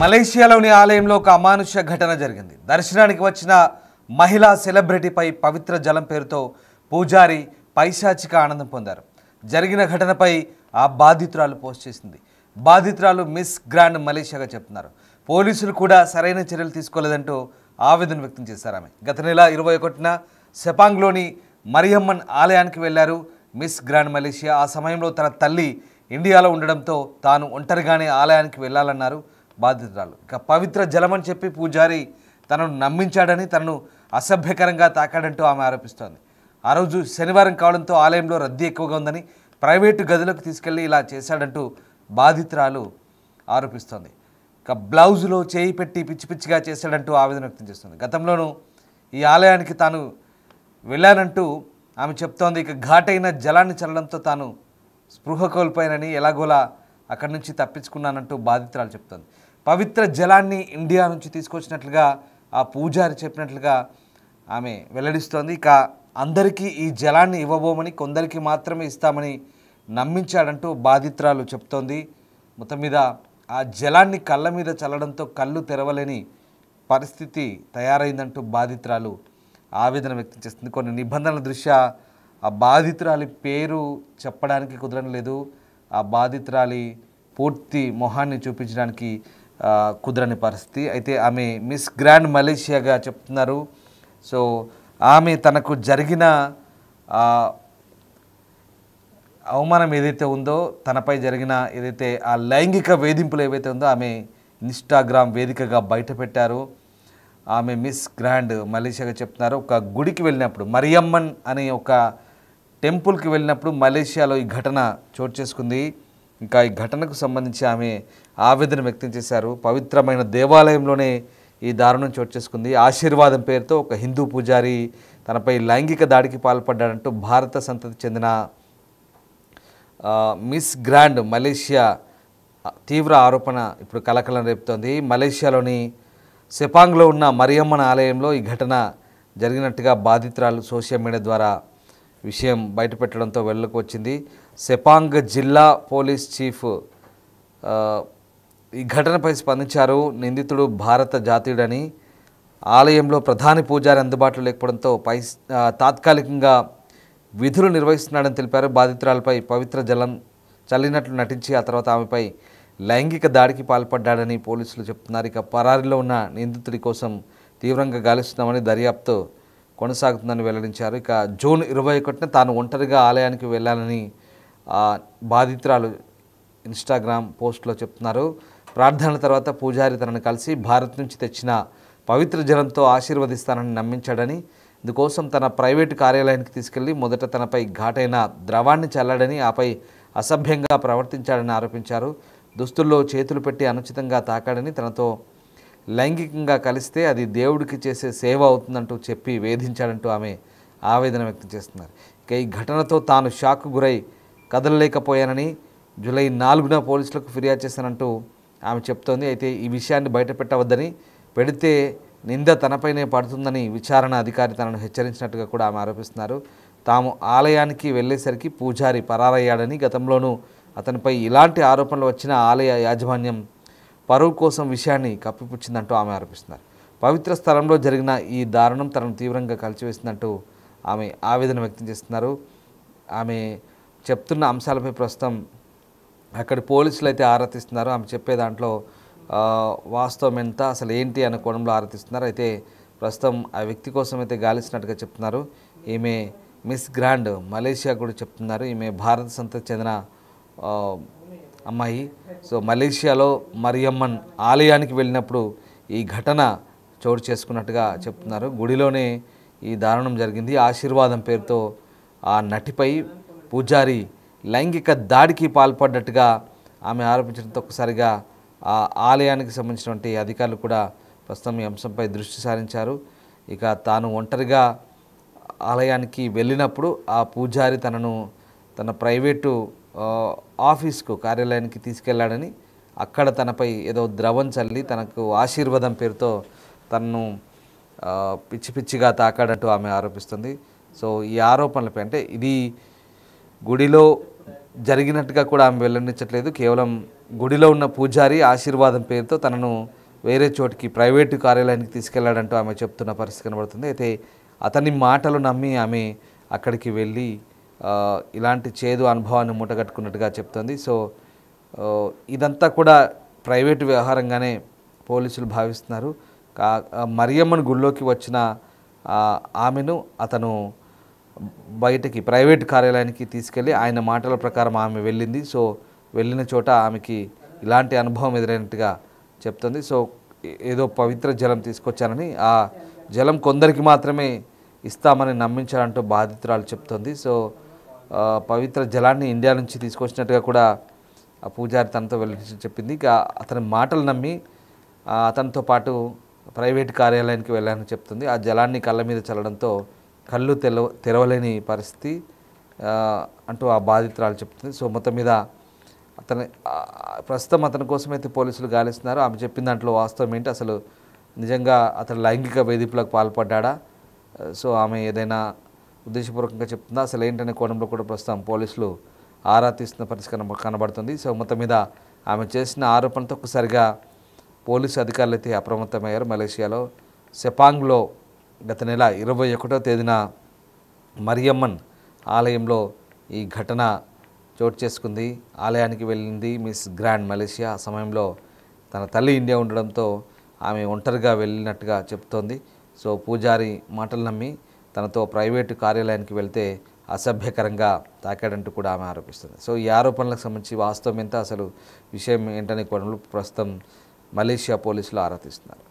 మలేషియాలోని ఆలయంలో ఒక అమానుష్య ఘటన జరిగింది. దర్శనానికి వచ్చిన మహిళా సెలబ్రిటీపై పవిత్ర జలం పేరుతో పూజారి పైశాచిక ఆనందం పొందారు. జరిగిన ఘటనపై ఆ బాధితురాలు పోస్ట్ చేసింది. బాధితురాలు మిస్ గ్రాండ్ మలేషియాగా చెప్తున్నారు. పోలీసులు కూడా సరైన చర్యలు తీసుకోలేదంటూ ఆవేదన వ్యక్తం చేశారు. ఆమె గత నెల 21న సెపాంగ్లోని మరియమ్మన్ ఆలయానికి వెళ్లారు మిస్ గ్రాండ్ మలేషియా. ఆ సమయంలో తన తల్లి ఇండియాలో ఉండడంతో తాను ఒంటరిగానే ఆలయానికి వెళ్లాలన్నారు బాధితురాలు. ఇక పవిత్ర జలమని చెప్పి పూజారి తనను నమ్మించాడని, తనను అసభ్యకరంగా తాకాడంటూ ఆమె ఆరోపిస్తోంది. ఆ రోజు శనివారం కావడంతో ఆలయంలో రద్దీ ఎక్కువగా ఉందని ప్రైవేటు గదులకు తీసుకెళ్లి ఇలా చేశాడంటూ బాధితురాలు ఆరోపిస్తోంది. ఇక బ్లౌజులో చేయి పెట్టి పిచ్చి పిచ్చిగా చేశాడంటూ ఆవేదన వ్యక్తం చేస్తుంది. గతంలోనూ ఈ ఆలయానికి తాను వెళ్ళానంటూ ఆమె చెప్తోంది. ఇక ఘాటైన జలాన్ని చల్లడంతో తాను స్పృహ కోల్పోయానని, ఎలాగోలా అక్కడి నుంచి తప్పించుకున్నానంటూ బాధితురాలు చెప్తోంది. పవిత్ర జలాన్ని ఇండియా నుంచి తీసుకొచ్చినట్లుగా ఆ పూజారి చెప్పినట్లుగా ఆమె వెల్లడిస్తోంది. ఇక అందరికీ ఈ జలాన్ని ఇవ్వబోమని, కొందరికి మాత్రమే ఇస్తామని నమ్మించాడంటూ బాధితురాలు చెప్తోంది. మొత్తం మీద ఆ జలాన్ని కళ్ళ మీద చల్లడంతో కళ్ళు తెరవలేని పరిస్థితి తయారైందంటూ బాధితురాలు ఆవేదన వ్యక్తం చేస్తుంది. కొన్ని నిబంధనల దృష్ట్యా ఆ బాధితురాలి పేరు చెప్పడానికి కుదరడం లేదు. ఆ బాధితురాలి పూర్తి మొహాన్ని చూపించడానికి కుదరని పరిస్థితి. అయితే ఆమె మిస్ గ్రాండ్ మలేషియాగా చెప్తున్నారు. సో ఆమె తనకు జరిగిన అవమానం ఏదైతే ఉందో, తనపై జరిగిన ఏదైతే ఆ లైంగిక వేధింపులు ఏవైతే ఉందో ఆమె ఇన్స్టాగ్రామ్ వేదికగా బయటపెట్టారు. ఆమె మిస్ గ్రాండ్ మలేషియాగా చెప్తున్నారు. ఒక గుడికి వెళ్ళినప్పుడు, మరియమ్మన్ అనే ఒక టెంపుల్కి వెళ్ళినప్పుడు మలేషియాలో ఈ ఘటన చోటు చేసుకుంది. ఇంకా ఈ ఘటనకు సంబంధించి ఆమె ఆవేదన వ్యక్తం చేశారు. పవిత్రమైన దేవాలయంలోనే ఈ దారుణం చోటు చేసుకుంది. ఆశీర్వాదం పేరుతో ఒక హిందూ పూజారి తనపై లైంగిక దాడికి పాల్పడ్డాడంటూ భారత సంతతి చెందిన మిస్ గ్రాండ్ మలేషియా తీవ్ర ఆరోపణ ఇప్పుడు కలకలం రేపుతోంది. మలేషియాలోని సెపాంగ్లో ఉన్న మరియమ్మన్ ఆలయంలో ఈ ఘటన జరిగినట్టుగా బాధితురాలు సోషల్ మీడియా ద్వారా విషయం బయటపెట్టడంతో వెళ్లకు వచ్చింది. సెపాంగ్ జిల్లా పోలీస్ చీఫ్ ఈ ఘటనపై స్పందించారు. నిందితుడు భారత జాతీయుడని, ఆలయంలో ప్రధాని పూజారి అందుబాటులో లేకపోవడంతో తాత్కాలికంగా విధులు నిర్వహిస్తున్నాడని తెలిపారు. బాధితురాలపై పవిత్ర జలం చల్లినట్లు నటించి ఆ తర్వాత ఆమెపై లైంగిక దాడికి పాల్పడ్డాడని పోలీసులు చెప్తున్నారు. ఇక పరారీలో ఉన్న నిందితుడి కోసం తీవ్రంగా గాలిస్తున్నామని, దర్యాప్తు కొనసాగుతుందని వెల్లడించారు. ఇక జూన్ 21న తాను ఒంటరిగా ఆలయానికి వెళ్ళాలని బాధితురాలు ఇన్స్టాగ్రామ్ పోస్ట్లో చెప్తున్నారు. ప్రార్థనల తర్వాత పూజారి తనను కలిసి భారత్ నుంచి తెచ్చిన పవిత్ర జలంతో ఆశీర్వదిస్తానని నమ్మించాడని, ఇందుకోసం తన ప్రైవేటు కార్యాలయానికి తీసుకెళ్లి మొదట తనపై ఘాటైన ద్రవాన్ని చల్లాడని, ఆపై అసభ్యంగా ప్రవర్తించాడని ఆరోపించారు. దుస్తుల్లో చేతులు పెట్టి అనుచితంగా తాకాడని, తనతో లైంగికంగా కలిస్తే అది దేవుడికి చేసే సేవ అవుతుందంటూ చెప్పి వేధించాడంటూ ఆమె ఆవేదన వ్యక్తం చేస్తున్నారు. ఇక ఈ ఘటనతో తాను షాక్కు గురై కదలలేకపోయానని, జూలై 4న పోలీసులకు ఫిర్యాదు చేశానంటూ ఆమె చెప్తోంది. అయితే ఈ విషయాన్ని బయటపెట్టవద్దని, పెడితే నింద తనపైనే పడుతుందని విచారణ అధికారి తనను హెచ్చరించినట్టుగా కూడా ఆమె ఆరోపిస్తున్నారు. తాము ఆలయానికి వెళ్ళేసరికి పూజారి పరారయ్యాడని, గతంలోనూ అతనిపై ఇలాంటి ఆరోపణలు వచ్చిన ఆలయ యాజమాన్యం పరువు కోసం విషయాన్ని కప్పిపుచ్చిందంటూ ఆమె ఆరోపిస్తున్నారు. పవిత్ర స్థలంలో జరిగిన ఈ దారుణం తనను తీవ్రంగా కలిచివేసిందంటూ ఆమె ఆవేదన వ్యక్తం చేస్తున్నారు. ఆమె చెప్తున్న అంశాలపై ప్రస్తుతం అక్కడి పోలీసులు అయితే ఆరా తీస్తున్నారు. ఆమె చెప్పే దాంట్లో వాస్తవం ఎంత, అసలు ఏంటి అనే కోణంలో ఆరా తీస్తున్నారు. అయితే ప్రస్తుతం ఆ వ్యక్తి కోసం అయితే గాలిస్తున్నట్టుగా చెప్తున్నారు. ఈమె మిస్ గ్రాండ్ మలేషియా కూడా చెప్తున్నారు. ఈమె భారత సంతతికి చెందిన అమ్మాయి. సో మలేషియాలో మరియమ్మన్ ఆలయానికి వెళ్ళినప్పుడు ఈ ఘటన చోటు చేసుకున్నట్టుగా చెప్తున్నారు. గుడిలోనే ఈ దారుణం జరిగింది. ఆశీర్వాదం పేరుతో ఆ నటిపై పూజారి లైంగిక దాడికి పాల్పడ్డట్టుగా ఆమె ఆరోపించడంతో ఒక్కసారిగా ఆ ఆలయానికి సంబంధించినటువంటి అధికారులు కూడా ప్రస్తుతం ఈ అంశంపై దృష్టి సారించారు. ఇక తాను ఒంటరిగా ఆలయానికి వెళ్ళినప్పుడు ఆ పూజారి తనను తన ప్రైవేటు ఆఫీస్కు, కార్యాలయానికి తీసుకెళ్లాడని, అక్కడ తనపై ఏదో ద్రవం చల్లి తనకు ఆశీర్వాదం పేరుతో తనను పిచ్చి పిచ్చిగా తాకాడంటూ ఆమె ఆరోపిస్తుంది. సో ఈ ఆరోపణలపై, అంటే ఇది గుడిలో జరిగినట్టుగా కూడా ఆమె వెల్లడించట్లేదు. కేవలం గుడిలో ఉన్న పూజారి ఆశీర్వాదం పేరుతో తనను వేరే చోటికి ప్రైవేటు కార్యాలయానికి తీసుకెళ్లాడంటూ ఆమె చెప్తున్న పరిస్థితి కనబడుతుంది. అయితే అతని మాటలు నమ్మి ఆమె అక్కడికి వెళ్ళి ఇలాంటి చేదు అనుభవాన్ని మూటగట్టుకున్నట్టుగా చెప్తుంది. సో ఇదంతా కూడా ప్రైవేటు వ్యవహారంగానే పోలీసులు భావిస్తున్నారు. మరియమ్మను గుళ్ళోకి వచ్చిన ఆమెను అతను బయటికి ప్రైవేట్ కార్యాలయానికి తీసుకెళ్ళి ఆయన మాటల ప్రకారం ఆమె వెళ్ళింది. సో వెళ్ళిన చోట ఆమెకి ఇలాంటి అనుభవం ఎదురైనట్టుగా చెప్తుంది. సో ఏదో పవిత్ర జలం తీసుకొచ్చానని, ఆ జలం కొందరికి మాత్రమే ఇస్తామని నమ్మించాలంటూ బాధితురాలు చెప్తుంది. సో పవిత్ర జలాన్ని ఇండియా నుంచి తీసుకొచ్చినట్టుగా కూడా ఆ పూజారి తనతో వెళ్ళి చెప్పింది. ఇక అతని మాటలు నమ్మి అతనితో పాటు ప్రైవేట్ కార్యాలయానికి వెళ్ళాలని చెప్తుంది. ఆ జలాన్ని కళ్ళ మీద చల్లడంతో కళ్ళు తెరవలేని పరిస్థితి అంటూ ఆ బాధితురాలు చెప్తుంది. సో మొత్తం మీద ప్రస్తుతం అతని కోసమైతే పోలీసులు గాలిస్తున్నారు. ఆమె చెప్పిన దాంట్లో వాస్తవం ఏంటి, అసలు నిజంగా అతను లైంగిక వేధింపులకు పాల్పడ్డా, సో ఆమె ఏదైనా ఉద్దేశపూర్వకంగా చెప్తుందా, అసలు ఏంటనే కోణంలో కూడా ప్రస్తుతం పోలీసులు ఆరా తీస్తున్న పరిస్థితి కనబడుతుంది. సో మొత్తం మీద ఆమె చేసిన ఆరోపణతో ఒక్కసారిగా పోలీసు అధికారులు అయితే అప్రమత్తమయ్యారు. మలేషియాలో సెపాంగ్లో గత నెల 21వ తేదీన మరియమ్మన్ ఆలయంలో ఈ ఘటన చోటు చేసుకుంది. ఆలయానికి వెళ్ళింది మిస్ గ్రాండ్ మలేషియా. ఆ సమయంలో తన తల్లి ఇండియా ఉండడంతో ఆమె ఒంటరిగా వెళ్ళినట్టుగా చెప్తోంది. సో పూజారి మాటలు నమ్మి తనతో ప్రైవేటు కార్యాలయానికి వెళ్తే అసభ్యకరంగా తాకాడంటూ కూడా ఆమె ఆరోపిస్తుంది. సో ఈ ఆరోపణలకు సంబంధించి వాస్తవం ఎంత, అసలు విషయం ఏంటనే కోణంలో ప్రస్తుతం మలేషియా పోలీసులు ఆరా తీస్తున్నారు.